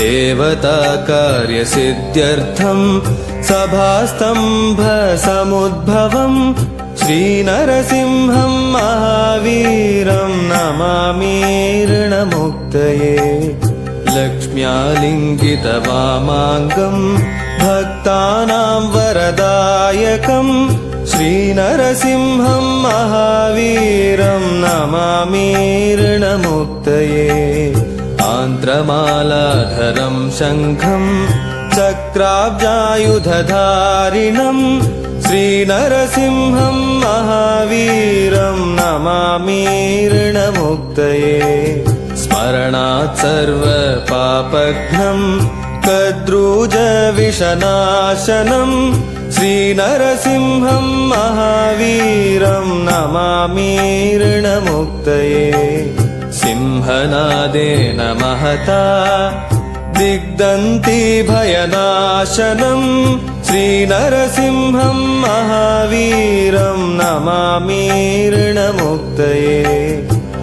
देवताकार्यसिद्ध्यर्थं सभास्तम्भसमुद्भवम् श्रीनरसिंहं महावीरं नमामि ऋणमुक्तये। लक्ष्म्यालिङ्गितवामाङ्गं भक्तानां वरदायकम् श्रीनरसिंहं महावीरं नमामि ऋणमुक्तये। आन्त्रमालाधरं शङ्खं चक्राब्जायुधधारिणम् श्रीनरसिंहं महावीरं नमामि ऋणमुक्तये। स्मरणात् सर्वपापघ्नं कद्रूजविषनाशनं श्रीनरसिंहं महावीरं नमामि ऋणमुक्तये। सिंहनादेन महता दिग्दन्ति भयनाशनं श्रीनरसिंहं महावीरं नमामि ऋणमुक्तये।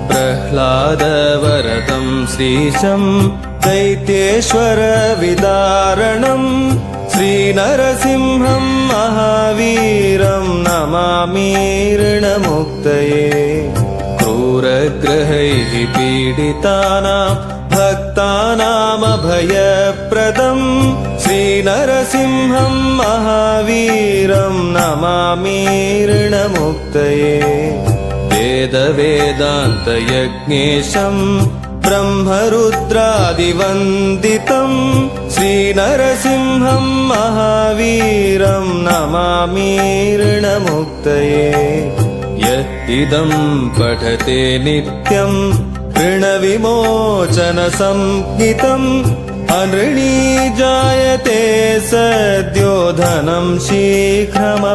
प्रह्लादवरदं श्रीशं दैत्येश्वरविदारणं श्रीनरसिंहं महावीरं नमामि ऋणमुक्तये। क्रूरग्रहैः पीडितानां भक्तानामभयप्रदं श्रीनरसिंहं महावीरं नमामि ऋणमुक्तये। वेदवेदान्तयज्ञेशं ब्रह्मरुद्रादिवन्दितं श्रीनरसिंहं महावीरं नमामि ऋणमुक्तये। यद् पठते नित्यं ऋणविमोचनसंज्ञितम् अनृणी जायते सद्यो धनं शीघ्रमवाप्नुयात्।